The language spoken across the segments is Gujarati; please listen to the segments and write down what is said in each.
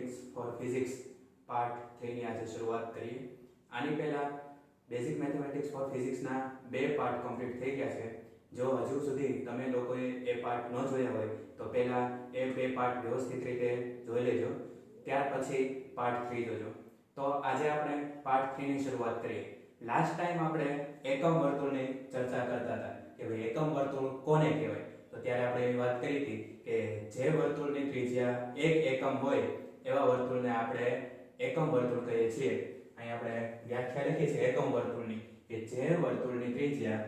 મેથેમેટિક્સ ફોર ફિઝિક્સ પાર્ટ 3 ની આજે શરૂઆત કરીએ। આની પહેલા બેઝિક મેથેમેટિક્સ ફોર ફિઝિક્સના 2 પાર્ટ કમ્પ્લીટ થઈ ગયા છે। જો હજુ સુધી તમે લોકોએ એ પાર્ટ ન જોયા હોય તો પહેલા એ 2 પાર્ટ વ્યવસ્થિત રીતે જોઈ લેજો, ત્યાર પછી પાર્ટ 3 જોજો। તો આજે આપણે પાર્ટ 3 ની શરૂઆત કરીએ। લાસ્ટ ટાઈમ આપણે એકમ વર્તુળની ચર્ચા કરતા હતા કે ભાઈ એકમ વર્તુળ કોને કહેવાય। તો ત્યારે આપણે એવી વાત કરી હતી કે જે વર્તુળની ત્રિજ્યા 1 એકમ હોય એવા વર્તુળને આપણે એકમ વર્તુળ કહીએ છીએ। અહીં આપણે વ્યાખ્યા લખી છે એકમ વર્તુળની કે જે વર્તુળની ત્રિજ્યા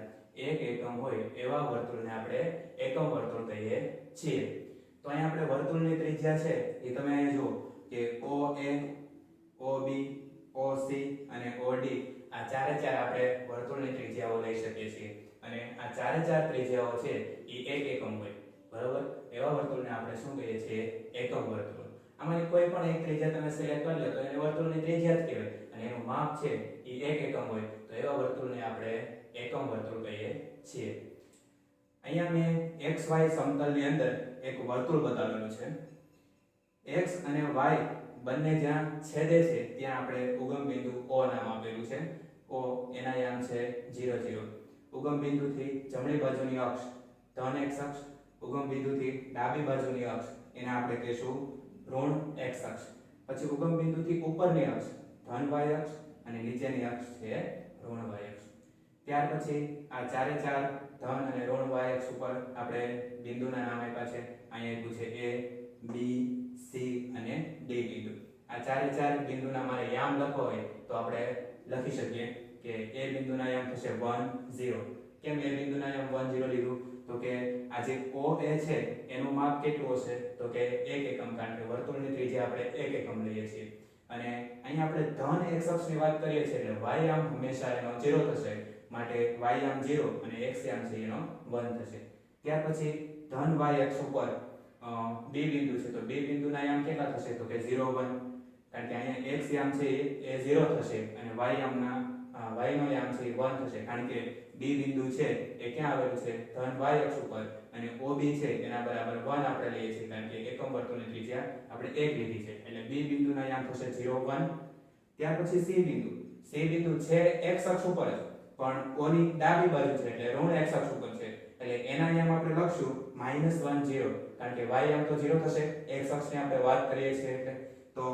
1 એકમ હોય એવા વર્તુળને આપણે એકમ વર્તુળ કહીએ છીએ। તો અહીં આપણે વર્તુળની ત્રિજ્યા છે એ તમે અહીં જુઓ કે OA, OB, OC અને OD આ ચારે ચાર આપણે વર્તુળની ત્રિજ્યાઓ લઈ શકીએ છીએ અને આ ચારે ચાર ત્રિજ્યાઓ છે એ 1 એકમ હોય, બરાબર। એવા વર્તુળને આપણે શું કહીએ છીએ? એકમ વર્તુળ। આમાંની કોઈ પણ એક ત્રિજ્યા તમે સિલેક્ટ કરી લો તો એને વર્તુળની ત્રિજ્યા જ કહેવાય અને એનું માપ છે એ 1 એકમ હોય તો એવા વર્તુળને આપણે એકમ વર્તુળ કહીએ છીએ। અહીંયા મેં XY સમતલની અંદર એક વર્તુળ બતાવેલું છે। X અને Y બંને જ્યાં છેદે છે ત્યાં આપણે ઉગમ બિંદુ O નામ આપેલું છે। O એના યામ છે 0 0। ઉગમ બિંદુથી જમણી બાજુની અક્ષ ધન x અક્ષ, ઉગમ બિંદુથી ડાબી બાજુની અક્ષ એને આપણે કહીશું ઋણ x અક્ષ। પછી ઉગમ બિંદુથી ઉપરની અક્ષ ધન y અક્ષ અને નીચેની અક્ષ છે ઋણ y અક્ષ। ત્યાર પછી આ ચારે ચાર ધન અને ઋણ y અક્ષ ઉપર આપણે બિંદુના નામ આપ્યા છે। અહીંયા આપ્યું છે A, B, C અને D બિંદુ। આ ચારે ચાર બિંદુના મારે યામ લખવો હોય તો આપણે લખી શકીએ કે A બિંદુના યામ થશે 1 0। કેમ A બિંદુના યામ 1 0 લીધું? તો કે આ જે OA છે એનું માપ કેટલું હશે? તો કે 1 એકમ, કારણ કે વર્તુળની ત્રિજ્યા આપણે 1 એકમ લઈએ છીએ અને અહીં આપણે ધન x અક્ષની વાત કરીએ છીએ એટલે y યામ હંમેશા એનો 0 થશે, માટે y યામ 0 અને x યામ છે એનો 1 થશે। ત્યાર પછી ધન y અક્ષ ઉપર B બિંદુ છે તો B બિંદુના યામ કેટલા થશે? તો કે 0 1, કારણ કે અહીંયા x યામ છે એ 0 થશે અને y યામના y નો યામ છે એ 1 થશે, કારણ કે B બિંદુ છે એ ક્યાં આવેલું છે? ધન y અક્ષ ઉપર અને OB છે એના બરાબર 1 આપણે લઈએ છીએ, કારણ કે એકમ વર્તુળની ત્રિજ્યા આપણે 1 લીધી છે એટલે B બિંદુના યામ થશે 0 1। ત્યાર પછી C બિંદુ છે x અક્ષ ઉપર જ પણ O ની ડાબી બાજુ છે એટલે ઋણ x અક્ષ ઉપર છે એટલે એના યામ આપણે લખશું -1 0, કારણ કે y યામ તો 0 થશે, x અક્ષની આપણે વાત કરીએ છીએ એટલે તો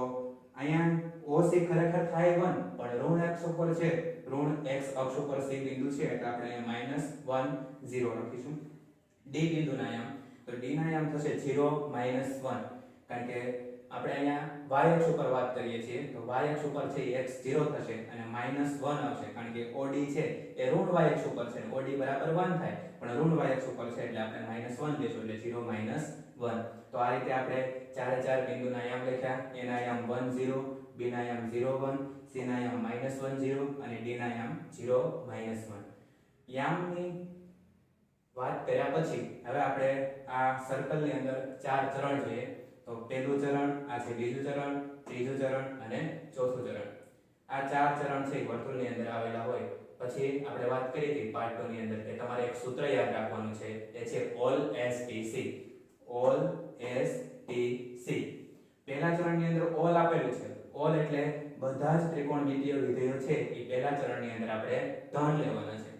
અહીંયા OC ખરેખર થાય 1 પણ ઋણ x ઉપર છે, ઋણ x અક્ષ ઉપર C બિંદુ છે એટલે આપણે અહીંયા -1 0 લખીશું। D બિંદુના યામ તો D ના યામ થશે 0 1, કારણ કે આપણે અહીંયા y અક્ષ ઉપર વાત કરીએ છીએ તો y અક્ષ ઉપર છે x 0 થશે અને -1 આવશે, કારણ કે OD છે એ ઋણ y અક્ષ ઉપર છે, OD બરાબર 1 થાય પણ ઋણ y અક્ષ ઉપર છે એટલે આપણે -1 લેશું એટલે 0 1। તો આ રીતે આપણે ચારે ચાર બિંદુના યામ લખ્યા। એના યામ 1 0, B ના યામ 0 1, C ના યામ -1 0 અને D ના યામ 0 1। યામની વાત કર્યા પછી હવે આપણે આ સર્કલની અંદર 4 ચરણ જોઈએ। તો પહેલું ચરણ, આ છે બીજું ચરણ, ત્રીજું ચરણ અને ચોથું ચરણ। આ 4 ચરણ છે વર્તુળની અંદર આવેલા હોય। પછી આપણે વાત કરી હતી પાર્ટ 2 ની અંદર કે તમારે એક સૂત્ર યાદ રાખવાનું છે, એ છે all as TC। all as TC પહેલા ચરણની અંદર all આપેલું છે, all એટલે બધા જ ત્રિકોણમિતિય વિધેયો છે એ પહેલા ચરણની અંદર આપણે ધન લેવાના છે।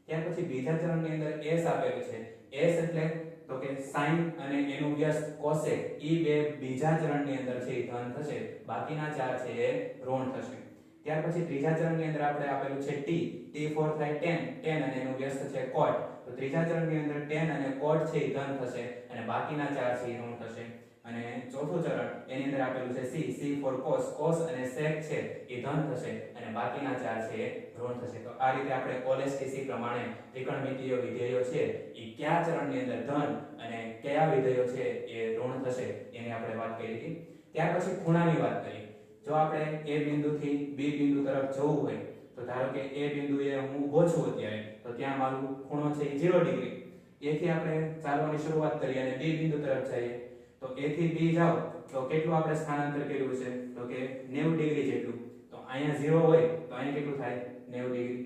ત્યાર પછી બીજા ચરણની અંદર s આપેલું છે, s એટલે તો કે sin અને એનું વ્યસ્ત cosec ઈ બે બીજા ચરણની અંદર છે એ ધન થશે, બાકીના ચાર છે એ ઋણ થશે। ત્યાર પછી ત્રીજા ચરણની અંદર આપણે આપેલું છે t, t4 થાય tan અને એનું વ્યસ્ત છે cot, તો ત્રીજા ચરણની અંદર tan અને cot છે એ ધન થશે અને બાકીના ચાર છે એ ઋણ થશે। અને ચોથું ચરણ એની અંદર આપેલું છે c for cos અને sec છે એ ધન થશે અને બાકીના ચાર છે એ ઋણ થશે। તો આ રીતે આપણે OLSTC પ્રમાણે ત્રિકોણમિતિય વિધેયો છે એ કયા ચરણની અંદર ધન અને કયા વિધેયો છે એ ઋણ થશે એની આપણે વાત કરી હતી। ત્યાર પછી ખૂણાની વાત કરી। જો આપણે A બિંદુથી B બિંદુ તરફ જવું હોય તો ધારો કે A બિંદુએ હું ઊભો છું અત્યારે તો ત્યાં મારું ખૂણો છે એ 0 ડિગ્રી, A થી આપણે ચાલવાની શરૂઆત કરીએ અને B બિંદુ તરફ જઈએ તો A થી B જાઓ તો કેટલું આપણે સ્થાનાંતર કર્યું છે? તો કે 90 ડિગ્રી જેટલું। તો અહીંયા 0 હોય તો અહીં કેટલું થાય? 90 ડિગ્રી।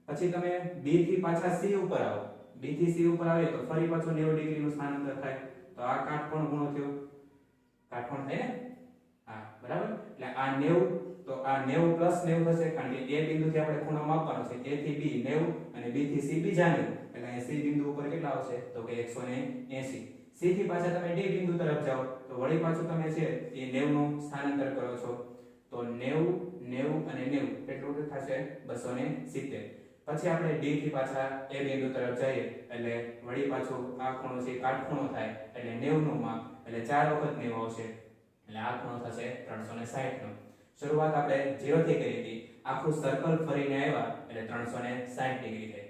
પછી તમે B થી પાછા C ઉપર આવો, B થી C ઉપર આવે તો ફરી પાછું 90 ડિગ્રીનું સ્થાનાંતર થાય, તો આ કાટકોણ ખૂણો થયો, કાટકોણ થાય ને? હા બરાબર, એટલે આ 90, તો આ 90 પ્લસ 90 થશે, કારણ કે એ બિંદુથી આપણે ખૂણો માપવાનો છે, a થી b 90 અને b થી c બીજા 90, એટલે અહીં c બિંદુ ઉપર કેટલા આવશે તો કે 180. c થી પાછા તમે d બિંદુ તરફ જાઓ તો વળી પાછું તમે છે એ 90 નું સ્થાનાંતર કરો છો, તો 90 90 અને 90 કેટલું થશે 270. પછી આપણે d થી પાછા a બિંદુ તરફ જઈએ એટલે વળી પાછું આ ખૂણો છે કાટખૂણો થાય, એટલે 90 નું માપ, એટલે 4 વખત 90 આવશે, એટલે આ ખૂણો થશે 360 નો. શરૂઆત આપણે 0 થી કરી હતી, આખું સર્કલ ફરીને આવ્યા એટલે 360 ડિગ્રી થઈ.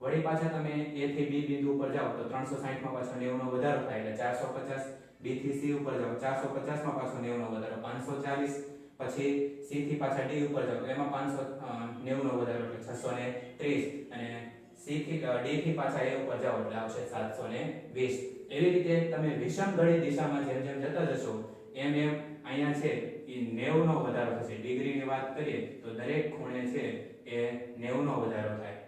વળી પાછા તમે a થી b બિંદુ ઉપર જાઓ તો 360 માં પાછો 90 નો વધારો થાય એટલે 450. b થી c ઉપર જાઓ 450 માં પાછો 90 નો વધારો 540. પછી c થી પાછા d ઉપર જાઓ તો એમાં 590 નો વધારો એટલે 630, અને c થી d થી પાછા a ઉપર જાઓ એટલે આવશે 720. એવી રીતે તમે વિષમ ઘડી દિશામાં જેમ જેમ જતા જશો એમ એમ અહીંયા છે એ 90 નો વધારો થશે. ડિગ્રીની વાત કરીએ તો દરેક ખૂણે છે એ 90 નો વધારો થાય.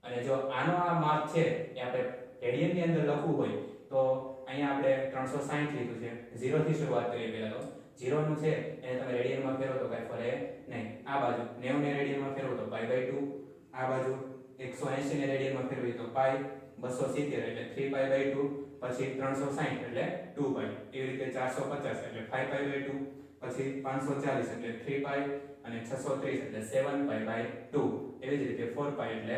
અને જો આનો આ માપ છે એ આપણે રેડિયન ની અંદર લખવું હોય તો અહીંયા આપણે 360 લીધું છે. 0 થી શરૂઆત કરીએ પહેલા તો 0 નું છે એને તમે રેડિયન માં ફેરવો તો કાંઈ ફરે નહીં. આ બાજુ 90 ને રેડિયન માં ફેરવો તો π/2, આ બાજુ 180 ને રેડિયન માં ફેરવી તો π, 270 એટલે 3π/2, પછી 360 એટલે 2π, એવી રીતે 450 એટલે 5π/2, પછી 540 એટલે 3π, અને 630 એટલે 7π/2, એવી જ રીતે 4π એટલે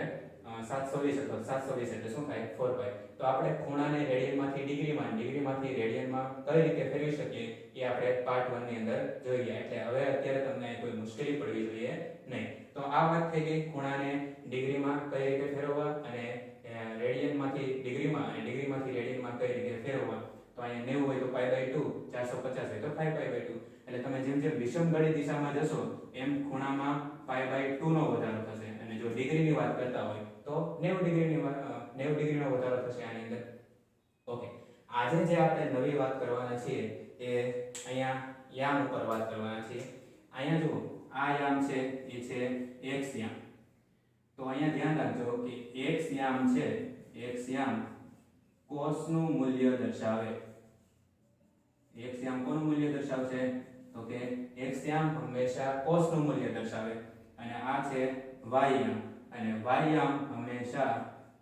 720 અથવા 720 એટલે શું થાય 4π. તો આપણે ખૂણાને રેડિયનમાંથી ડિગ્રીમાં, ડિગ્રીમાંથી રેડિયનમાં કઈ રીતે ફેરવી શકીએ એ આપણે પાર્ટ 1 ની અંદર જોઈ ગયા. એટલે હવે અત્યારે તમને કોઈ મુશ્કેલી પડવી જોઈએ નહીં. તો આ વાત થઈ ગઈ ખૂણાને ડિગ્રીમાં કઈ રીતે ફેરવવા, અને રેડિયનમાંથી ડિગ્રીમાં અને ડિગ્રીમાંથી રેડિયનમાં કઈ રીતે ફેરવવા. તો અહીંયા 90 હોય તો π/2, 450 હોય તો 5π/2. એટલે તમે જેમ જેમ વિષમ ઘડી દિશામાં જશો એમ ખૂણામાં π/2 નો વધારો થશે, અને જો ડિગ્રીની વાત કરતા હોય તો 90 ડિગ્રીનો વધારો થશે આની અંદર. ઓકે, આજે જે આપણે નવી વાત કરવાના છીએ એ અહીંયા યામ ઉપર વાત કરવાના છીએ. અહીંયા જુઓ આ યામ છે એ છે x યામ. તો અહીંયા ધ્યાન રાખજો કે x યામ છે, x યામ cos નું મૂલ્ય દર્શાવે. x યામ કોનું મૂલ્ય દર્શાવશે તો કે x યામ હંમેશા cos નું મૂલ્ય દર્શાવે. અને આ છે y યામ, અને y યામ હંમેશા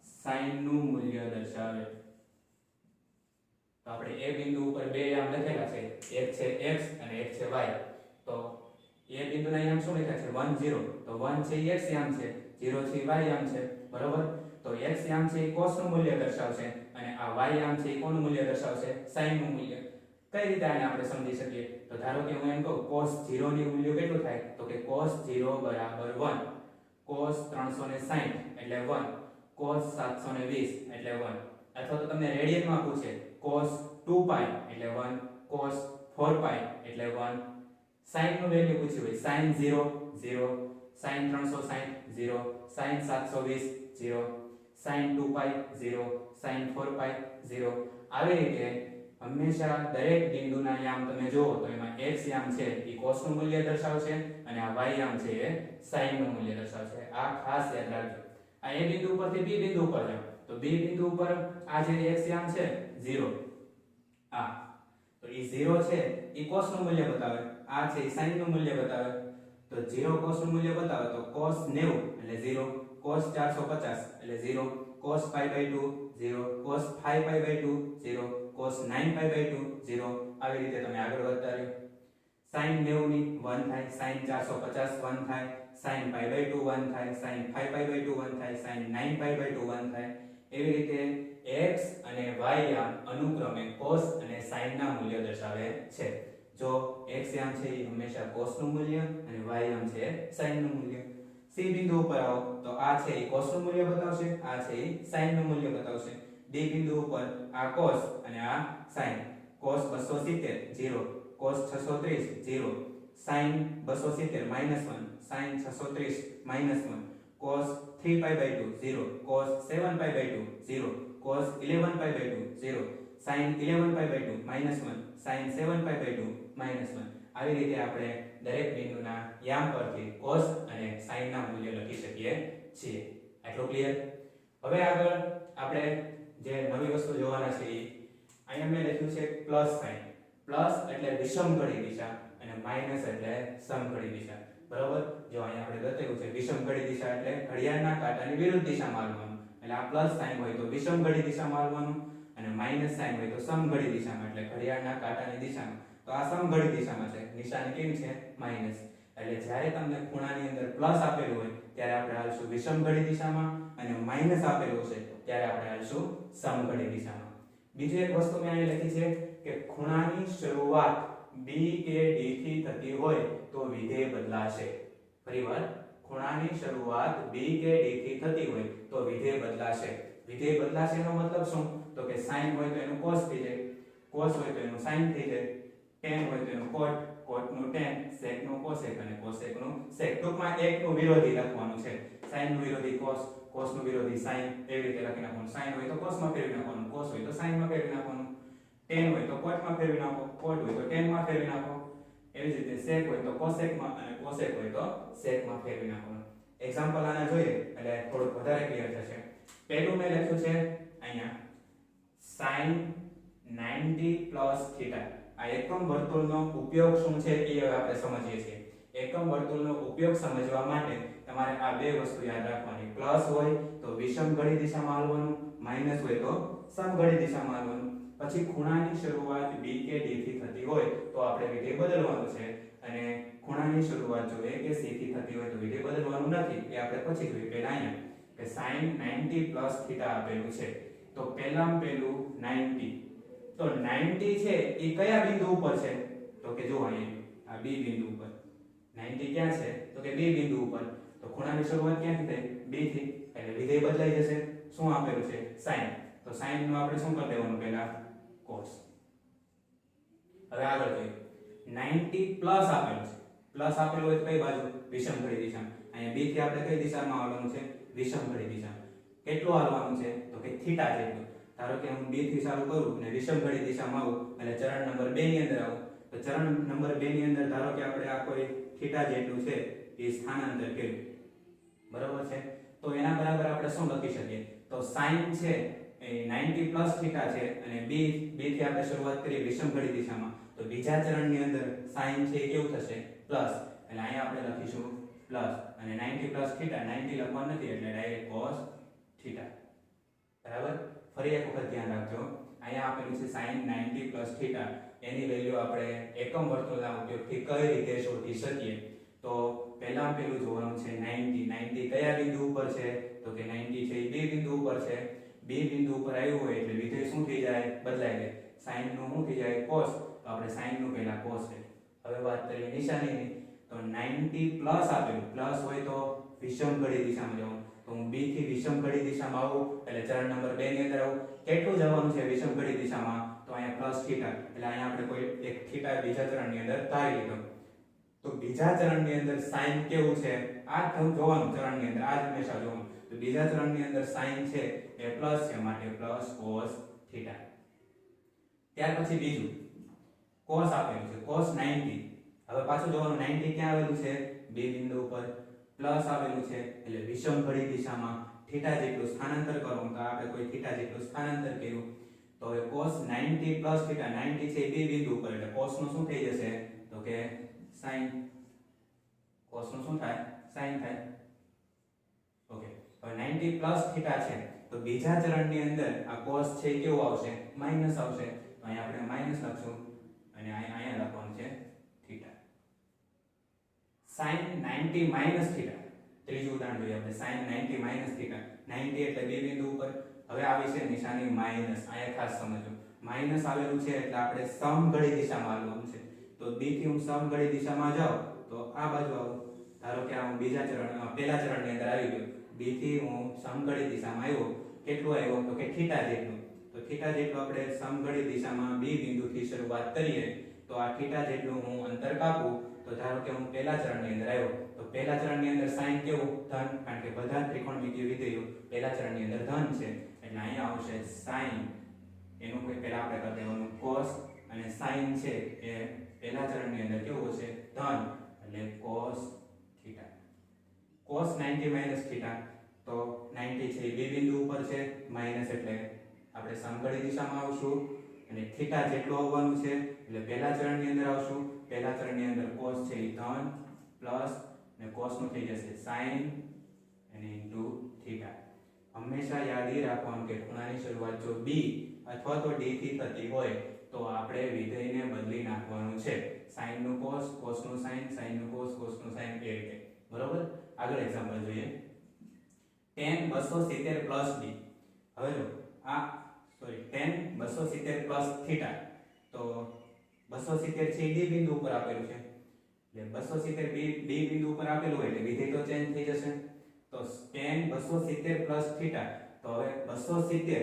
sin નું મૂલ્ય દર્શાવે. તો આપણે a બિંદુ ઉપર બે યામ લખેલા છે, એક છે x અને એક છે y. તો a બિંદુના યામ શું લખ્યા છે 1 0, તો 1 છે x યામ છે, 0 છે y યામ છે, બરોબર. તો x યામ છે એ cos નું મૂલ્ય દર્શાવશે, અને આ y યામ છે એ કોનું મૂલ્ય દર્શાવશે sin નું મૂલ્ય. કઈ રીતે આને આપણે સમજી શકીએ તો ધારો કે હું એમ કહું cos 0 ની મૂલ્ય કેટલું થાય તો કે cos 0 બરાબર 1, cos 360 એટલે 1, cos 720 એટલે 1. અથવા તો તમને રેડિયનમાં પૂછે cos 2π એટલે 1, cos 4π એટલે 1. sin નું વેલ્યુ પૂછ્યું હોય sin 0 0, sin 360 0, sin 720 0, sin 2π 0, sin 4π 0. આવી રીતે હંમેશા દરેક બિંદુના યામ તમે જુઓ તો એમાં x યામ છે એ cos નું મૂલ્ય દર્શાવશે, અને આ y યામ છે એ sin નું મૂલ્ય દર્શાવશે. આ ખાસ યાદ રાખજો. આ a બિંદુ ઉપરથી b બિંદુ ઉપર જાઓ તો b બિંદુ ઉપર આ જે x યામ છે 0, આ તો એ 0 છે એ cos નું મૂલ્ય બતાવે, આ છે એ sin નું મૂલ્ય બતાવે. તો 0 cos નું મૂલ્ય બતાવે તો cos 90 એટલે 0, cos 450 એટલે 0, cos π/2 0, cos 5π/2 0, cos 9π/2 0. આવી રીતે તમે આગળ વધતા રહ્યો. sin 90 ની 1 થાય, sin 450 1 થાય, sin π/2 1 થાય, sin 5π/2 1 થાય, sin 9π/2 1 થાય. એવી રીતે x અને y યામ અનુક્રમે cos અને sin ના મૂલ્ય દર્શાવે છે. જો x યામ છે એ હંમેશા cos નું મૂલ્ય અને y યામ છે sin નું મૂલ્ય. c બિંદુ ઉપર આવો તો આ છે એ cos નું મૂલ્ય બતાવશે, આ છે એ sin નું મૂલ્ય બતાવશે. d બિંદુ ઉપર આ cos અને આ sin. cos 270 0, cos 630 0, sin 270 -1, sin 630 -1, cos 3π/2 0, cos 7π/2 0, cos 11π/2 0, sin 11π/2 -1, sin 7π/2 -1. આવી રીતે આપણે દરેક બિંદુના યામ પરથી cos અને sin ના મૂલ્ય લખી શકીએ છીએ. આટલું ક્લિયર? હવે આગળ આપણે જે નવી વસ્તુ જોવાના છે અહીંયા મેં લખ્યું છે પ્લસ સાઇન. પ્લસ એટલે વિષમ ઘડી દિશા, અને માઈનસ એટલે સમઘડી દિશા. બરાબર? જો અહીંયા આપણે બતાવ્યું છે વિષમઘડી દિશા એટલે ઘડિયાળના કાંટાની વિરુદ્ધ દિશામાં હાલવાનું. એટલે આ પ્લસ સાઈન હોય તો વિષમઘડી દિશામાં હાલવાનું અને માઈનસ સાઈન હોય તો સમઘડી દિશામાં એટલે ઘડિયાળના કાંટાની દિશામાં. તો આ સમઘડી દિશામાં છે, નિશાની કેવી છે? માઈનસ. એટલે જ્યારે તમને ખૂણાની અંદર પ્લસ આપેલું હોય ત્યારે આપણે હાલશું વિષમઘડી દિશામાં અને માઈનસ આપેલું છે ત્યારે આપણે હાલશું સમઘડી દિશામાં. બીજી એક વસ્તુ મેં અહીં લખી છે કે ખૂણાની શરૂઆત b કે d થી થતી હોય તો વિધેય બદલાશે. ફરીવાર, ખૂણાની શરૂઆત b કે d થી થતી હોય તો વિધેય બદલાશે. વિધેય બદલાશે એનો મતલબ શું? તો કે sin હોય તો એનું cos થઈ જાય, cos હોય તો એનું sin થઈ જાય, tan હોય તો એનું cot, cot નું tan, sec નું cosec અને cosec નું sec. ટૂંકમાં એક નું વિરોધી લખવાનું છે. sin નું વિરોધી cos, cos નું વિરોધી sin, એવી રીતે લખી નાખવાનું. sin હોય તો cos માં ફેરવી નાખવાનું, cos હોય તો sin માં ફેરવી નાખવાનું, tan હોય તો cot માં ફેરવી નાખો, cot હોય તો tan માં ફેરવી નાખો. એવી જ રીતે sec હોય તો cosec માં અને cosec હોય તો sec માં ફેરવી નાખવાનું. એક્ઝામ્પલ આના જોઈએ એટલે થોડું વધારે ક્લિયર થશે. પહેલું મેં લખ્યું છે અહીંયા sin 90 plus theta. આ એકમ વર્તુળનો ઉપયોગ શું છે એ હવે આપણે સમજીએ છીએ. એકમ વર્તુળનો ઉપયોગ સમજવા માટે તમારે આ બે વસ્તુ યાદ રાખવાની. પ્લસ હોય તો વિષમઘડી દિશામાં હાલવાનું, માઈનસ હોય તો સમઘડી દિશામાં હાલવાનું. પછી ખૂણાની શરૂઆત b કે d થી થતી હોય તો આપણે વિધેય બદલવાનું છે અને ખૂણાની શરૂઆત જો a કે c થી થતી હોય તો વિધેય બદલવાનું નથી. એ આપણે પછી જોઈએ. પહેલા અહીંયા કે sin 90 plus theta આપેલું છે તો પહેલામાં પહેલું 90. તો 90 છે એ કયા બિંદુ ઉપર છે? તો કે જો અહીંયા આ b બિંદુ ઉપર. 90 ક્યાં છે? તો કે b બિંદુ ઉપર. તો ખૂણાની શરૂઆત ક્યાંથી થઈ? b થી. એટલે વિધેય બદલાઈ જશે. શું આપેલું છે? sin. તો sin નું આપણે શું કરી દેવાનું? પહેલા cos. હવે આગળ જોઈએ. 90 પ્લસ આપેલું છે. પ્લસ આપેલું હોય તો કઈ બાજુ? વિષમઘડી દિશામાં. અહીંયા b થી આપણે કઈ દિશામાં હાલવાનું છે? વિષમઘડી દિશામાં. કેટલું હાલવાનું છે? તો કે થીટા જેટલું. ધારો કે હું b થી ચાલુ કરું અને વિષમઘડી દિશામાં આવું એટલે ચરણ નંબર 2 ની અંદર આવું તો ચરણ નંબર 2 ની અંદર ધારો કે આપણે આ કોઈ થીટા જેટલું છે એ સ્થાનાંતર કર્યું. બરાબર છે? તો એના બરાબર આપણે શું લખી શકીએ? તો sin છે એ 90 પ્લસ થીટા છે અને b થી આપણે શરૂઆત કરી વિષમઘડી દિશામાં તો બીજા ચરણની અંદર sin છે એ કેવું થશે? પ્લસ. એટલે અહીંયા આપણે લખીશું પ્લસ અને 90 પ્લસ થીટા 90 લખવાનું નથી એટલે ડાયરેક્ટ cos થીટા. બરાબર? ફરી એક વખત ધ્યાન રાખજો. અહીંયા આપેલું છે sin 90 plus theta. એની વેલ્યુ આપણે એકમ વર્તુળના ઉપયોગથી કઈ રીતે શોધી શકીએ? તો પહેલા પેલું જોવાનું છે 90. 90 કયા બિંદુ ઉપર છે? તો કે 90 છે એ b બિંદુ ઉપર છે. b બિંદુ ઉપર આવ્યું હોય એટલે વિધેય શું થઈ જાય? બદલાઈ જાય. sin નું શું થઈ જાય? cos. તો આપણે sin નું પહેલા cos લે. હવે વાત કરીએ નિશાનીની. તો 90 પ્લસ આપેલું. પ્લસ હોય તો વિષમઘડી દિશામાં જવાનું. તો હું b થી વિષમઘડી દિશામાં આવું એટલે ચરણ નંબર 2 ની અંદર આવું. કેટલું જવાનું છે વિષમઘડી દિશામાં? તો અહીંયા પ્લસ થીટા. એટલે અહીંયા આપણે કોઈ એક થીટા બીજા ચરણની અંદર ધારી લીધો. તો બીજા ચરણની અંદર sin કેવું છે? આ જોવાનું ચરણની અંદર, આ જ હંમેશા જોવાનું. તો બીજા ચરણની અંદર sin છે એ પ્લસ છે માટે પ્લસ cos થીટા. ત્યાર પછી બીજું cos આપેલું છે cos 90. હવે પાછું જોવાનું 90 ક્યાં આવેલું છે? b બિંદુ ઉપર. પ્લસ આવેલું છે એટલે વિષમઘડી દિશામાં થીટા જેટલું સ્થાનાંતર કરવું. તો આપણે કોઈ થીટા જેટલું સ્થાનાંતર કર્યું તો હવે cos 90 plus થીટા 90 છે b બિંદુ ઉપર એટલે cos નું શું થઈ જશે? તો કે sin. cos નું શું થાય? sin થાય. ઓકે. હવે 90 plus થીટા છે તો બીજા ચરણની અંદર આ cos છે કેવું આવશે? માઈનસ આવશે. તો અહીંયા આપણે માઈનસ લખશું અને અહીંયા લખવાનું છે થીટા. sin 90 minus theta. ત્રીજું ઉદાહરણ જોઈએ આપણે sin 90 minus theta. 90 એટલે b બિંદુ ઉપર. હવે આવી છે નિશાની માઈનસ. અહીંયા ખાસ સમજો. માઈનસ આવેલું છે એટલે આપણે સમઘડી દિશામાં હાલવાનું છે. તો b થી હું સમઘડી દિશામાં જાઉં તો આ બાજુ આવું. ધારો કે હું બીજા ચરણ પહેલા ચરણની અંદર આવી ગયો. b થી હું સમઘડી દિશામાં આવ્યો. કેટલું આવ્યો? તો કે થીટા જેટલું. તો થીટા જેટલું આપણે સમઘડી દિશામાં b બિંદુથી શરૂઆત કરીએ તો આ થીટા જેટલું હું અંતર કાપું તો ધારો કે હું પહેલા ચરણની અંદર આવ્યો તો પહેલા ચરણની અંદર sin કેવું? ધન. કારણ કે બધા ત્રિકોણમિતિય વિધેયો પહેલા ચરણની અંદર ધન છે એટલે અહીંયા આવશે sin. એનું કોઈ પહેલા આપણે કરી દેવાનું cos અને sin છે એ પહેલા ચરણની અંદર કેવું હશે? ધન એટલે cos theta. cos 90 minus theta. તો 90 છે એ b બિંદુ ઉપર છે માઈનસ એટલે આપણે સમઘડી દિશામાં આવશું અને થીટા જેટલું આવવાનું છે એટલે પહેલા ચરણની અંદર આવશું. પહેલા ચરણની અંદર cos છે એ 3 પ્લસ અને cos નું થઈ જશે sin અને ઇન્ટુ થીટા. હંમેશા યાદ એ રાખવાનું કે ખૂણાની શરૂઆત જો b અથવા તો d થી થતી હોય તો આપણે વિધેયને બદલી નાખવાનું છે. sin નું cos, cos નું sin, sin નું cos, cos નું sin એ રીતે. બરોબર? આગળ એક્ઝામ્પલ જોઈએ. tan 270 plus d. હવે જો આ tan 270 પ્લસ થીટા, તો 270 છે d બિંદુ ઉપર આપેલું છે એટલે 270 d બિંદુ ઉપર આપેલું હોય એટલે વિધેય તો ચેન્જ થઈ જશે. તો tan 270 પ્લસ થીટા, તો હવે 270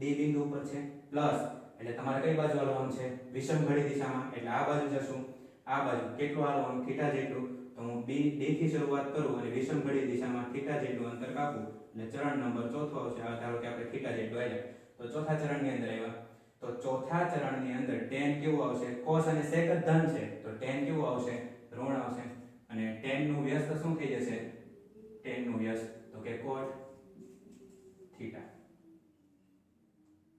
d બિંદુ ઉપર છે પ્લસ એટલે તમારે કઈ બાજુ હાલવાનું છે? વિષમ ઘડી દિશામાં. એટલે આ બાજુ જશું. આ બાજુ કેટલું હાલવાનું? થીટા જેટલું. તો હું d થી શરૂઆત કરું અને વિષમ ઘડી દિશામાં થીટા જેટલું અંતર કાપું એટલે ચરણ નંબર ચોથો આવશે. આ ધારો કે આપણે થીટા જેટલું આવ્યા તો ચોથા ચરણની અંદર આવ્યા. તો ચોથા ચરણની અંદર tan કેવું આવશે? cos અને sec જ ધન છે તો tan કેવું આવશે? ઋણ આવશે. અને tan નું વ્યસ્ત શું થઈ જશે? tan નું વ્યસ્ત તો કે cot થીટા.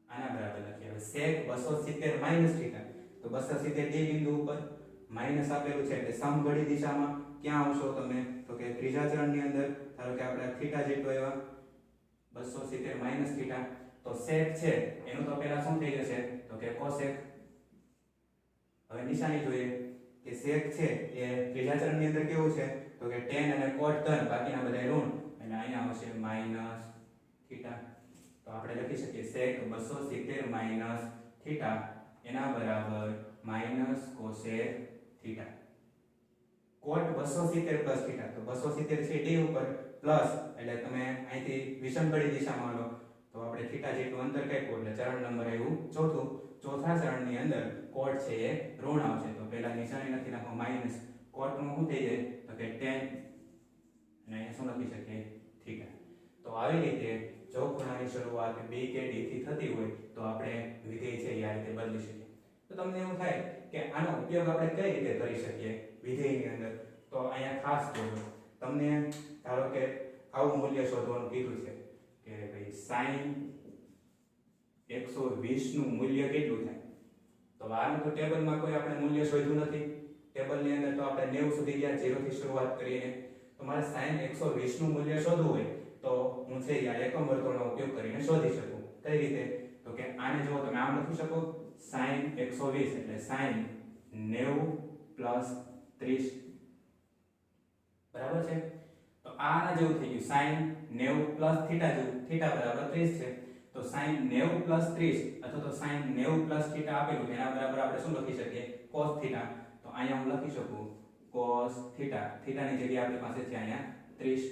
આના બરાબર લખીએ. હવે sec 270 માઈનસ થીટા, તો 270 d બિંદુ ઉપર માઈનસ આપેલું છે એટલે સમઘડી દિશામાં ક્યાં આવશો તમે? તો કે ત્રીજા ચરણની અંદર. ધારો કે આપણે થીટા જેટલું આવ્યા 270 માઈનસ થીટા, તો sec છે એનું તો પહેલા શું થઈ જશે? તો કે cosec. હવે નિશાની જોઈએ કે sec છે એ ત્રીજા ચરણની અંદર કેવું છે? તો કે tan અને cot ધન, બાકીના બધા ઋણ એટલે અહીંયા આવશે માઈનસ થીટા. તો આપણે લખી શકીએ sec 270 માઈનસ થીટા એના બરાબર minus cosec theta. cot 270 plus theta, તો 270 છે d ઉપર પ્લસ એટલે તમે અહીંથી વિષમ ઘડી દિશામાં લો તો આપણે થીટા જેટલું અંતર કાપ્યું એટલે ચરણ નંબર આવ્યું ચોથું. ચોથા ચરણની અંદર cot છે એ ઋણ આવશે તો પહેલા નિશાની નથી નાખો માઈનસ. cot નું શું થઈ જાય? તો કે tan અને અહીંયા શું લખી શકીએ? થીટા. તો આવી રીતે જો ખૂણાની શરૂઆત b કે d થી થતી હોય તો આપણે વિધેય છે એ આ રીતે બદલી શકીએ. તો તમને એવું થાય કે આનો ઉપયોગ આપણે કઈ રીતે કરી શકીએ વિધેયની અંદર? તો અહીંયા ખાસ જોજો. તમને ધારો કે આવું મૂલ્ય શોધવાનું કીધું છે કે ભાઈ sin 120 નું મૂલ્ય કેટલું થાય? તો આનું તો ટેબલમાં કોઈ આપણે મૂલ્ય શોધ્યું નથી. ટેબલની અંદર તો આપણે 90 સુધી ગયા 0 થી શરૂઆત કરીને. તો મારે sin 120 નું મૂલ્ય શોધવું હોય તો હું છે આ એકમ વર્તુળનો ઉપયોગ કરીને શોધી શકું. કઈ રીતે? તો કે આને જો તમે આમ લખી શકો sin 120 એટલે sin 90 પ્લસ 30 બરાબર છે. તો આના જેવું થઈ ગયું sin 90 પ્લસ થીટા જેવું. થીટા બરાબર 30 છે તો sin 90 પ્લસ 30 અથવા તો sin 90 પ્લસ થીટા આપેલું એના બરાબર આપણે શું લખી શકીએ? cos theta. તો અહીંયા હું લખી શકું cos થીટા. થીટાની જગ્યાએ આપણી પાસે છે અહીંયા 30.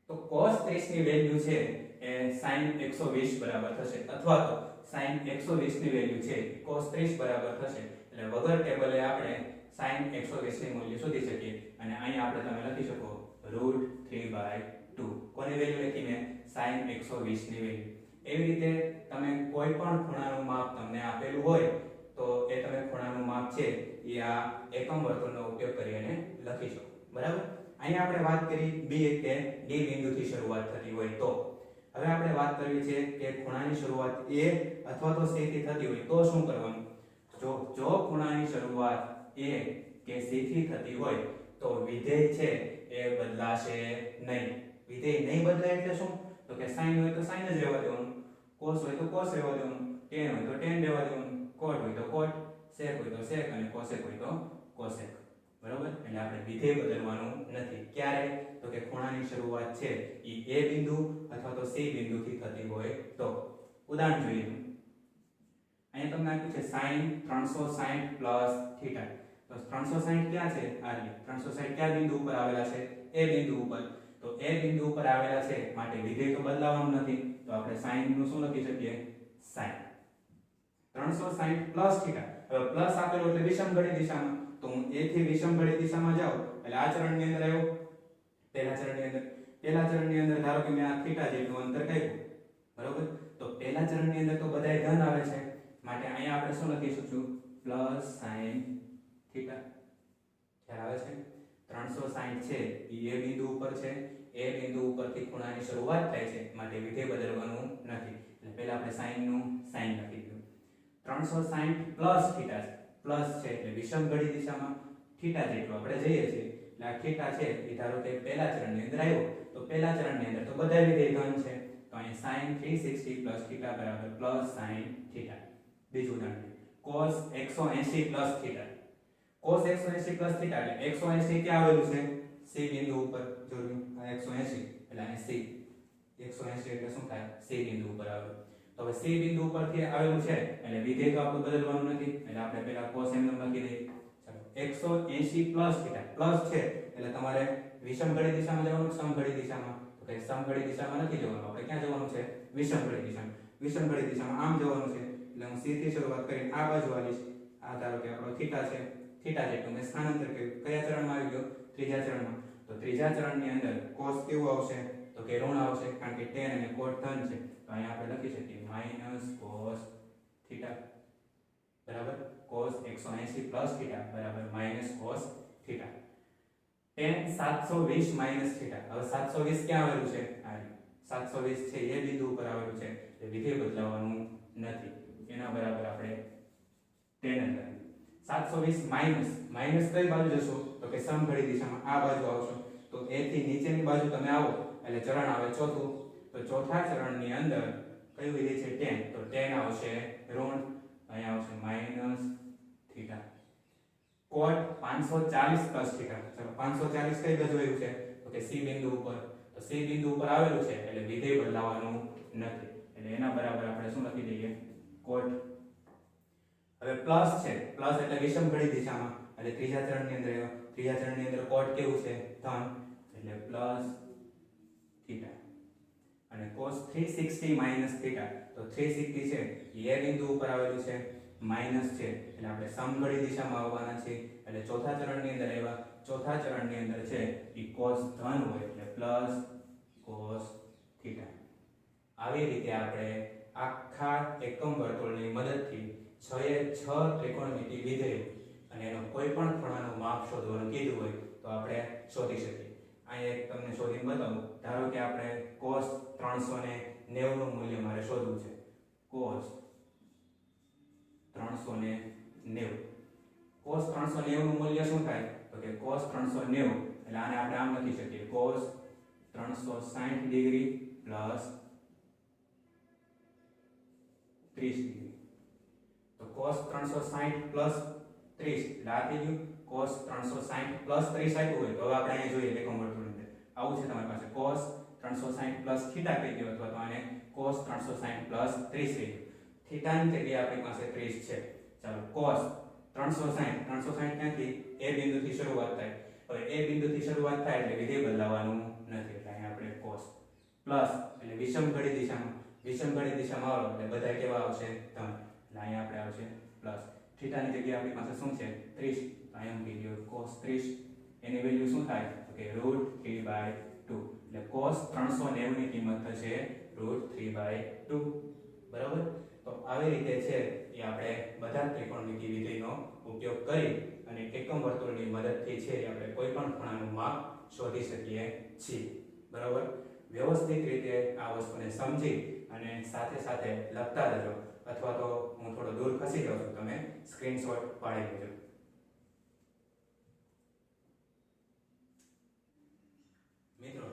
તો cos 30 ની વેલ્યુ છે એ sin 120 બરાબર થશે અથવા તો sin 120 ની વેલ્યુ છે cos 30 બરાબર થશે. એટલે વગર ટેબલે આપણે sin 120 ની મૂલ્ય શોધી શકીએ. અને અહીંયા આપણે તમે લખી શકો √3/2. કોની વેલ્યુ લખી મેં? sin 120 ની વેલ્યુ. એવી રીતે તમે કોઈ પણ ખૂણાનું માપ તમને આપેલું હોય તો એ તમે ખૂણાનું માપ છે એ આ એકમ વર્તુળનો ઉપયોગ કરીને લખી શકો. બરાબર? અહીંયા આપણે વાત કરી b કે d બિંદુથી શરૂઆત થતી હોય તો. હવે આપણે વાત કરવી છે કે ખૂણાની શરૂઆત a અથવા તો c થી થતી હોય તો શું કરવાનું? જો ખૂણાની શરૂઆત a કે c થી થતી હોય તો વિધેય છે એ બદલાશે નહીં. વિધેય નહીં બદલાય એટલે શું? તો કે sin હોય તો sin જ રહેવા દેવાનું, cos હોય તો cos રહેવા દેવાનું, tan હોય તો tan રહેવા દેવાનું, cot હોય તો cot, sec હોય તો sec અને cosec હોય તો cosec. બરાબર? એટલે આપણે વિધેય બદલવાનું નથી. ક્યારે? તો કે ખૂણાની શરૂઆત છે એ a બિંદુ અથવા તો c બિંદુથી થતી હોય તો. ઉદાહરણ જોઈએ. અહીંયા તમને આપ્યું છે sin 360 પ્લસ થીટા. તો 360 ક્યાં છે? આ 360 કયા બિંદુ ઉપર આવેલા છે? a બિંદુ ઉપર. તો a બિંદુ ઉપર આવેલા છે માટે વિધેય તો બદલાવાનું નથી. તો આપણે sin નું શું લખી શકીએ? sin 360 plus theta. હવે પ્લસ આપેલો એટલે વિષમ ઘડી દિશામાં. તો હું a થી વિષમ ઘડી દિશામાં જાઉં એટલે આ ચરણની અંદર આવ્યો. પહેલા ચરણની અંદર ધારો કે મેં આ થીટા જેટલું અંતર કાપ્યું. બરોબર? તો પહેલા ચરણની અંદર તો બધાય ધન આવે છે માટે અહીંયા આપણે શું લખી શકશું? Plus sin theta. ખ્યાલ આવે છે? 360 છે એ a બિંદુ ઉપર છે. a બિંદુ ઉપરથી ખૂણાની શરૂઆત થાય છે માટે વિધેય બદલવાનું નથી. એટલે પહેલા આપણે sin નું sin લખી દીધું. 360 પ્લસ થીટા છે, પ્લસ છે એટલે વિષમ ઘડી દિશામાં થીટા જેટલું આપણે જઈએ છીએ એટલે આ થીટા છે એ ધારો કે પહેલા ચરણની અંદર આવ્યો તો પહેલા ચરણની અંદર તો બધા વિધેય ધન છે તો અહીં sin 360 પ્લસ થીટા બરાબર પ્લસ sin થીટા. બીજું ઉદાહરણ cos 180 plus theta. cos 180 plus theta એટલે 180 ક્યાં આવેલું છે c બિંદુ ઉપર જોયું આ 180 એટલે અહીં c 180 એટલે શું થાય c બિંદુ ઉપર આવેલું. તો હવે c બિંદુ ઉપરથી આવેલું છે એટલે વિધેય તો આપણે બદલવાનું નથી એટલે આપણે પહેલા cos એમ લખી દઈએ. ચાલો 180 પ્લસ થીટા પ્લસ છે એટલે તમારે વિષમ ઘડી દિશામાં જવાનું સમઘડી દિશામાં તો કે સમઘડી દિશામાં નથી જવાનું આપણે ક્યાં જવાનું છે વિષમ ઘડી દિશામાં. વિષમ ઘડી દિશામાં આમ જવાનું છે એટલે હું c થી શરૂઆત કરીને આ બાજુ આવીશ. આ ધારો કે આપણો થીટા છે થીટા જેટલું મેં સ્થાનાંતર કર્યું કયા ચરણમાં આવી ગયો ત્રીજા ચરણમાં. તો ત્રીજા ચરણની અંદર cos કેવું આવશે તો કે ઋણ આવશે કારણ કે tan અને cot ધન છે તો અહીંયા આપણે લખી શકીએ -cos થીટા બરાબર cos 180 પ્લસ થીટા બરાબર -cos theta. tan 720 minus theta. હવે 720 ક્યાં આવેલું છે આ 720 છે એ બિંદુ ઉપર આવેલું છે એટલે વિધેય બદલાવાનું નથી એના બરાબર આપણે tan લખીએ. 720 માઈનસ માઈનસ કઈ બાજુ જશો તો કે સમઘડી દિશામાં આ બાજુ આવશો તો a થી નીચેની બાજુ તમે આવો એટલે ચરણ આવે ચોથું તો ચોથા ચરણની અંદર કયું વિધેય છે tan તો tan આવશે ઋણ અહીંયા આવશે minus theta. cot 540 plus theta. ચલો 540 કઈ બાજુ આવ્યું છે તો કે c બિંદુ ઉપર તો c બિંદુ ઉપર આવેલું છે એટલે વિધેય બદલાવાનું નથી એટલે એના બરાબર આપણે શું લખી દઈએ cot. હવે પ્લસ છે પ્લસ એટલે વિષમ ઘડી દિશામાં એટલે ત્રીજા ચરણની અંદર cot કેવું છે ધન એટલે પ્લસ થીટા. અને cos 360 માઈનસ થીટા તો 360 છે એ બિંદુ ઉપર આવેલું છે માઈનસ છે એટલે આપણે સમઘડી દિશામાં આવવાના છે એટલે ચોથા ચરણની અંદર આવ્યા ચોથા ચરણની અંદર છે એ cos ધન હોય એટલે પ્લસ cos થીટા. આવી રીતે આપણે આખા એકમ વર્તુળની મદદથી 6 એ 6 ત્રિકોણમિતિ વિધેયો અને એનો કોઈ પણ ખૂણાનું માપ શોધવાનું કીધું હોય તો આપણે શોધી શકીએ. અહીંયા એક તમને શોધીને બતાવું. ધારો કે આપણે cos 390 નું મૂલ્ય મારે શોધવું છે. cos 390 cos 390 નું મૂલ્ય શું થાય તો કે cos 390 એટલે આને આપણે આમ લખી શકીએ cos 360 ડિગ્રી પ્લસ 30 ડિગ્રી. તો cos 360 પ્લસ 30 એટલે આ થઈ ગયું cos 360 પ્લસ 30 આપ્યું હોય તો હવે આપણે અહીંયા જોઈએ એકમ વર્તુળની અંદર આવું છે તમારી પાસે cos 360 પ્લસ થીટા કહી દો અથવા તો આને cos 360 પ્લસ 30 કહી દો. થીટાની જગ્યાએ આપણી પાસે 30 છે. ચાલો cos 360 ક્યાંથી એ બિંદુથી શરૂઆત થાય. હવે એ બિંદુથી શરૂઆત થાય એટલે વિધેય બદલાવાનું નથી એટલે અહીંયા આપણે cos પ્લસ એટલે વિષમ ઘડી દિશામાં આવો એટલે બધા કેવા આવશે ધન એટલે અહીંયા આપણે આવશે પ્લસ. થીટાની જગ્યાએ આપણી પાસે શું છે 30 તો અહીંયા મૂકી દો cos 30 એની વેલ્યુ શું થાય તો કે √3/2 એટલે cos 390 ની કિંમત થશે √3/2 બરાબર. તો આવી રીતે છે એ આપણે બધા ત્રિકોણમિતિ વિધેયનો ઉપયોગ કરી અને એકમ વર્તુળની મદદથી છે આપણે કોઈ પણ ખૂણાનું માપ શોધી શકીએ છીએ બરાબર. વ્યવસ્થિત રીતે આ વસ્તુને સમજી અને સાથે સાથે લખતા રહેજો અથવા તો હું થોડો દૂર ખસી જાઉં છું તમે સ્ક્રીનશોટ પાડી લેજો. મિત્રો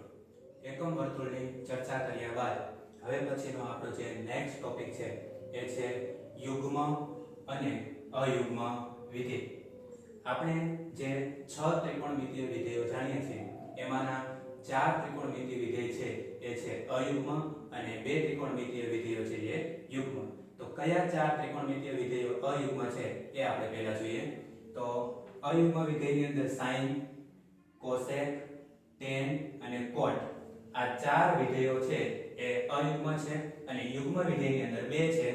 એકમ વર્તુળની ચર્ચા કર્યા બાદ હવે પછીનો આપણો જે નેક્સ્ટ ટોપિક છે એ છે યુગ્મ અને અયુગ્મ વિધેય. આપણે જે 6 ત્રિકોણમિતિય વિધેયો જાણીએ છીએ એમાંના 4 ત્રિકોણમિતિય વિધેય છે એ છે અયુગ્મ અને 2 ત્રિકોણમિતિય વિધેયો છે એ યુગ્મ. તો કયા 4 ત્રિકોણમિતિય વિધેયો અયુગ્મ છે એ આપણે પહેલા જોઈએ. તો અયુગ્મ વિધેયની અંદર sin, cosec, tan અને cot આ 4 વિધેયો છે એ અયુગ્મ છે અને યુગ્મ વિધેયની અંદર 2 છે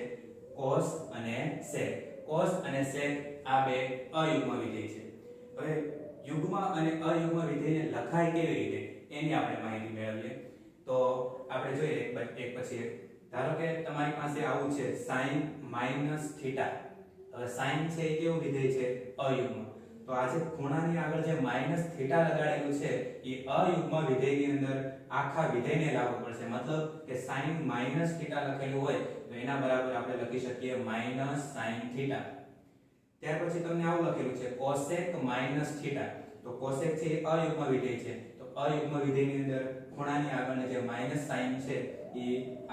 cos અને sec. cos અને sec આ 2 અયુગ્મ વિધેય છે. હવે યુગ્મ અને અયુગ્મ વિધેયને લખાય કેવી રીતે એની આપણે માહિતી મેળવીએ. તો આપણે જોઈએ એક પછી એક. ધારો કે તમારી પાસે આવું છે sin - θ. હવે sin છે એ કેવું વિધેય છે અયુગ્મ. તો આ જે ખૂણાની આગળ જે માઈનસ થીટા લગાડેલું છે એ અયુગ્મ વિધેયની અંદર આખા વિધેયને લાગુ પડશે, મતલબ કે sin માઈનસ થીટા લખેલું હોય તો એના બરાબર આપણે લખી શકીએ માઈનસ sin થીટા. ત્યાર પછી તમને આવું લખેલું છે cosec માઈનસ થીટા. તો cosec છે એ અયુગ્મ વિધેય છે, તો અયુગ્મ વિધેયની અંદર ખૂણાની આગળ જે માઈનસ સાઇન છે એ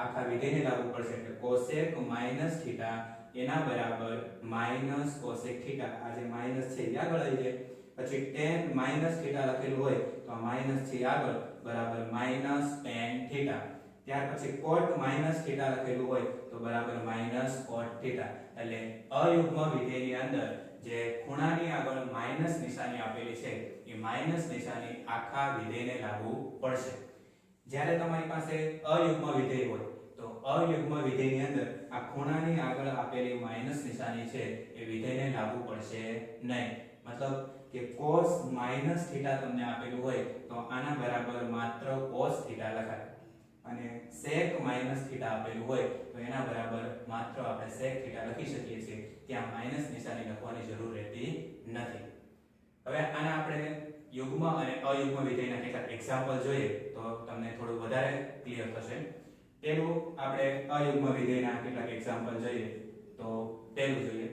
આખા વિધેયને લાગુ પડશે, એટલે cosec માઈનસ થીટા એના બરાબર માઈનસ cosec થીટા. આ જે માઈનસ છે એ આગળ આવી જાય. પછી tan માઈનસ થીટા લખેલું હોય તો આ માઈનસ છે આગળ બરાબર માઈનસ tan થીટા. ત્યાર પછી cot માઈનસ થીટા લખેલું હોય તો બરાબર માઈનસ cot થીટા. એટલે અયુગ્મ વિધેયની અંદર જે ખૂણાની આગળ માઈનસ નિશાની આપેલી છે એ માઈનસ નિશાની આખા વિધેયને લાગુ પડશે. જ્યારે તમારી પાસે અયુગ્મ વિધેય હોય તો અયુગ્મ વિધેયની અંદર આ ખૂણાની આગળ આપેલી માઈનસ નિશાની છે એ વિધેયને લાગુ પડશે નહીં. મતલબ કે cos માઈનસ થીટા તમને આપેલું હોય તો આના બરાબર માત્ર cos થીટા લખાય, અને sec માઈનસ થીટા આપેલું હોય તો એના બરાબર માત્ર આપણે sec થીટા લખી શકીએ છીએ. ત્યાં માઈનસ નિશાની લખવાની જરૂર રહેતી નથી. હવે આના આપણે યુગ્મ અને અયુગ્મ વિધેયના કેટલાક એક્ઝામ્પલ જોઈએ તો તમને થોડું વધારે ક્લિયર થશે. પહેલું આપણે અયુગ્મ વિધેયના કેટલાક એક્ઝામ્પલ જોઈએ તો પહેલું જોઈએ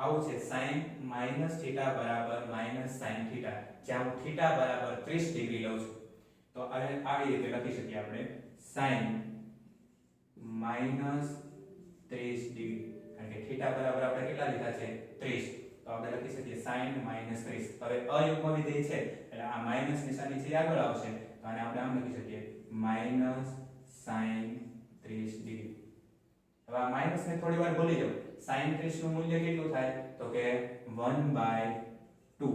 આવું છે sin માઈનસ થીટા બરાબર માઈનસ sin થીટા. જ્યાં હું થીટા બરાબર 30 ડિગ્રી લઉં છું તો આવી રીતે લખી શકીએ આપણે sin માઈનસ 30 ડિગ્રી, કારણ કે થીટા બરાબર આપણે કેટલા લીધા છે 30, તો આપણે લખી શકીએ sin માઈનસ 30. હવે અયુગ્મ વિધેય છે એટલે આ માઈનસ નિશાની છે આગળ આવશે તો આને આપણે આમ લખી શકીએ માઈનસ sin 30 ડિગ્રી. હવે આ માઈનસ ને થોડી વાર ભૂલી જાઓ. sin 30 નું મૂલ્ય કેટલું થાય તો કે 1/2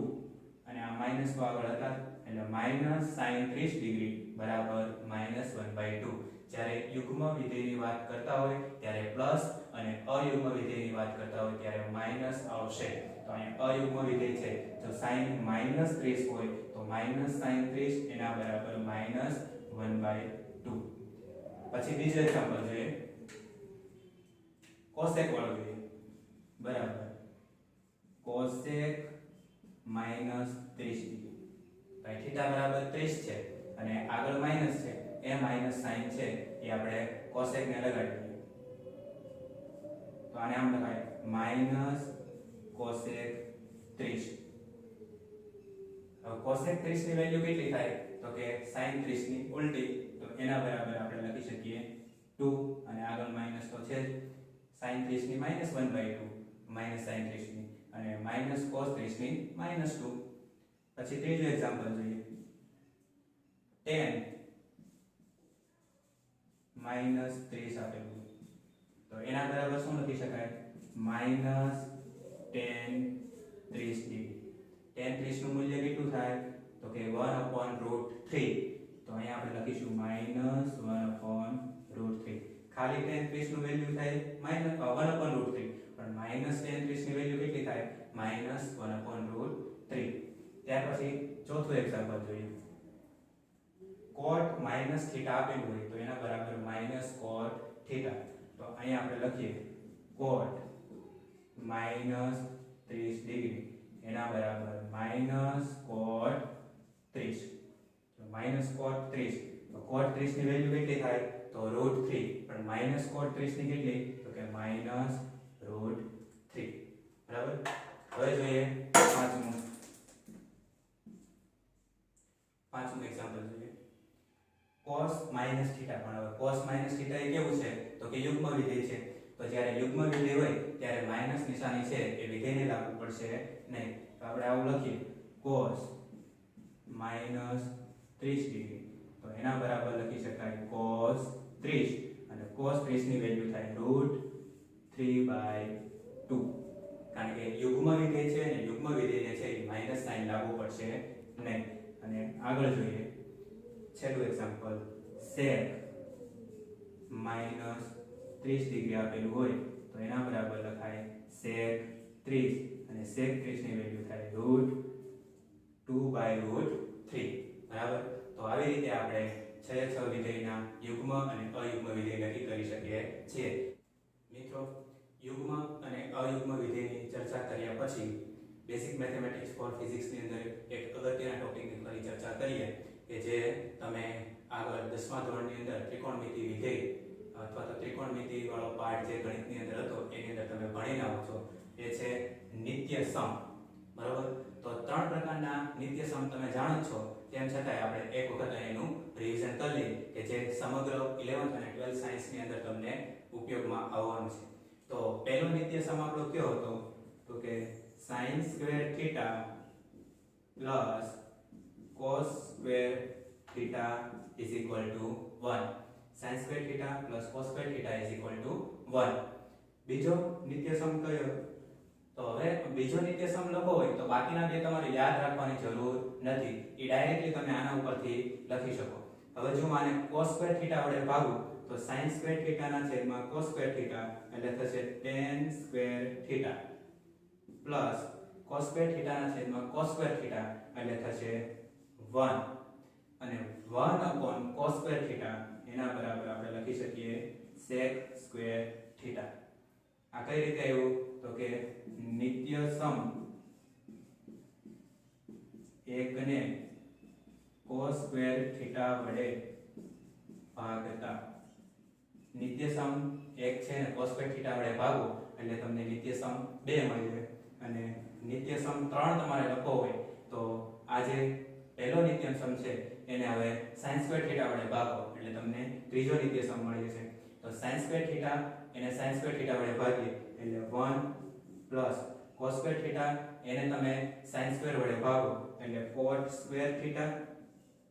અને આ માઈનસ તો આગળ હતા એટલે માઈનસ sin 30 ડિગ્રી બરાબર માઈનસ 1/2. જ્યારે યુગ્મ વિધેયની વાત કરતા હોય ત્યારે પ્લસ અને અયુગ્મ વિધેયની વાત કરતા હોય ત્યારે માઈનસ આવશે. તો અહીંયા અયુગ્મ વિધેય છે જો sin માઈનસ 30 હોય તો માઈનસ sin 30 એના બરાબર માઈનસ 1/2. પછી બીજો એક્ઝામ્પલ જોઈએ cosec વાળો જોઈએ બરાબર cosec માઈનસ 30 ડિગ્રી. ભાઈ થીટા બરાબર 30 છે અને આગળ માઈનસ છે એ માઈનસ સાઇન છે એ આપણે cosec ને લગાડી દઈએ તો આને આમ લખાય માઈનસ cosec 30. હવે cosec 30 ની વેલ્યુ કેટલી થાય તો કે sin 30 ની ઉલટી, તો એના બરાબર આપણે લખી શકીએ 2 અને આગળ માઈનસ તો છે જ, sin 30 ની -1/2 માઈનસ sin 30 ની અને માઈનસ cos 30 ની -2. પછી ત્રીજું એક્ઝામ્પલ જોઈએ tan -30 આપેલું તો એના બરાબર શું લખી શકાય -tan 30 ડિગ્રી. tan 30 નું મૂલ્ય કેટલું થાય તો કે 1/√3. તો અહીંયા આપણે લખીશું -1/√3. ખાલી tan 30 નું વેલ્યુ થાય -1/√3 પણ tan 30 ની વેલ્યુ કેટલી થાય -1/√3. ત્યાર પછી ચોથું એક્ઝામ્પલ જોઈએ cot θ આપેલું હોય તો એના બરાબર cot θ. તો અહીંયા આપણે લખીએ cot -30 ડિગ્રી એના બરાબર cot 30. તો cot 30 તો cot 30 ની વેલ્યુ કેટલી થાય તો √3 પણ cot 30 ની કેટલી તો કે √3. બરાબર. હવે જોઈએ પાંચમું એક્ઝામ્પલ જોઈએ cos θ. પણ હવે cos θ એ કેવું છે તો કે યુગ્મ વિધેય છે, તો જ્યારે યુગ્મ વિધેય હોય ત્યારે માઈનસ નિશાની છે એ વિધેયને લાગુ પડશે નહીં. તો આપણે આવું લખીએ cos -30 ડિગ્રી તો એના બરાબર લખી શકાય cos 30 અને cos 30 ની વેલ્યુ થાય √3/2. કારણ કે યુગ્મ વિધેય છે અને યુગ્મ વિધેયને છે એ માઈનસ સાઇન લાગુ પડશે નહીં. અને આગળ જોઈએ છેલ્લું એક્ઝામ્પલ sec -30 ડિગ્રી આપેલું હોય તો એના બરાબર લખાય sec 30 અને sec 30 ની વેલ્યુ થાય √2/√3. બરાબર. તો આવી રીતે આપણે 6 વિધેયના યુગ્મ અને અયુગ્મ વિધેય નક્કી કરી શકીએ છીએ. મિત્રો યુગ્મ અને અયુગ્મ વિધેયની ચર્ચા કર્યા પછી બેઝિક મેથેમેટિક્સ ફોર ફિઝિક્સની અંદર એક અગત્યના ટોપિકની ફરી ચર્ચા કરીએ કે જે તમે આગળ 10મા ધોરણની અંદર ત્રિકોણમિતિ વિધેય અથવા તો ત્રિકોણમિતિ વાળો પાર્ટ જે ગણિતની અંદર હતો એની અંદર તમે ભણીને આવો છો એ છે નિત્ય સમ. બરાબર? તો 3 પ્રકારના નિત્ય સમ તમે જાણો છો, તેમ છતાંય આપણે એક વખત એનું રિવિઝન કરી લઈએ કે જે સમગ્ર 11th અને 12th સાયન્સની અંદર તમને ઉપયોગમાં આવવાનું છે. તો પહેલો નિત્ય સમ આપણો કયો હતો? તો કે sin square theta plus cos square theta is equal to 1. sin square theta plus cos square theta is equal to 1. બીજો નિત્ય સમ કયો? તો હવે બીજો નિત્ય સમ લખો હોય તો બાકીના બે તમારે યાદ રાખવાની જરૂર નથી. એ ડાયરેક્ટલી તમે આના ઉપરથી લખી શકો. હવે જો આને cos સ્ક્વેર થીટા વડે ભાગું તો sin સ્ક્વેર થીટા ના છેદમાં cos સ્ક્વેર થીટા એટલે થશે tan square theta plus cos square theta ના છેદમાં cos સ્ક્વેર થીટા એટલે થશે 1 અને 1 cos સ્ક્વેર થીટા એના બરાબર આપણે લખી શકીએ sec સ્ક્વેર થીટા. આ કઈ રીતે આવ્યું? તો કે નિત્ય સમ એકને cos સ્ક્વેર થીટા વડે ભાગતા. નિત્ય સમ એક છે ને cos સ્ક્વેર થીટા વડે ભાગો એટલે તમને નિત્ય સમ 2 મળી જાય. અને નિત્ય સમ 3 તમારે લખવો હોય તો આ જે પહેલો નિત્ય સમ છે એને હવે sin સ્ક્વેર થીટા વડે ભાગો એટલે તમને ત્રીજો નિત્ય સમ મળી જશે. તો sin સ્ક્વેર થીટા એને sin સ્ક્વેર થીટા વડે ભાગીએ એટલે 1 પ્લસ cos સ્ક્વેર થીટા એને તમે sin સ્ક્વેર વડે ભાગો એટલે cot સ્ક્વેર થીટા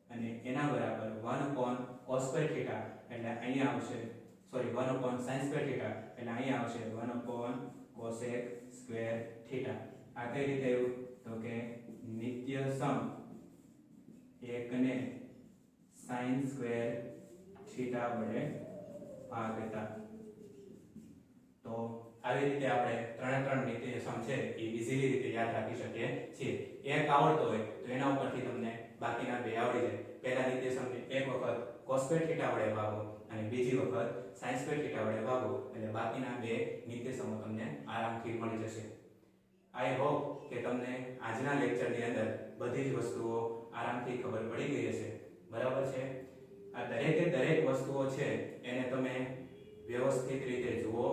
અને એના બરાબર 1 cos સ્ક્વેર થીટા એટલે અહીંયા આવશે 1 sin સ્ક્વેર થીટા એટલે અહીંયા આવશે 1 cosec સ્ક્વેર થીટા. આ કઈ રીતે આવ્યું? તો કે નિત્ય સમ એકને sin સ્ક્વેર થીટા વડે ભાગતા. તો આવી રીતે આપણે 3 નિત્ય સમ છે એ ઈઝીલી રીતે યાદ રાખી શકીએ છીએ. એક આવડતો હોય તો એના ઉપરથી તમને બાકીના બે આવડી જાય. પહેલા નિત્ય સમને એક વખત cos સ્ક્વેર થીટા વડે ભાગો અને બીજી વખત sin સ્ક્વેર થીટા વડે ભાગો એટલે બાકીના બે નિત્ય સમો તમને આરામથી મળી જશે. આઈ હોપ કે તમને આજના લેક્ચરની અંદર બધી જ વસ્તુઓ આરામથી ખબર પડી ગઈ હશે. બરાબર છે? આ દરેકે દરેક વસ્તુઓ છે એને તમે વ્યવસ્થિત રીતે જુઓ,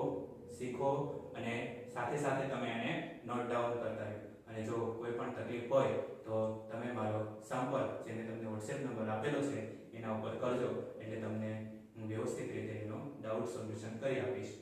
શીખો અને સાથે સાથે તમે એને નોટ ડાઉન કરતા રહો. અને જો કોઈ પણ તકલીફ હોય તો તમે મારો સંપર્ક જેને તમને WhatsApp નંબર આપેલો છે એના ઉપર કરજો એટલે તમને હું વ્યવસ્થિત રીતે એનો ડાઉટ સોલ્યુશન કરી આપીશ.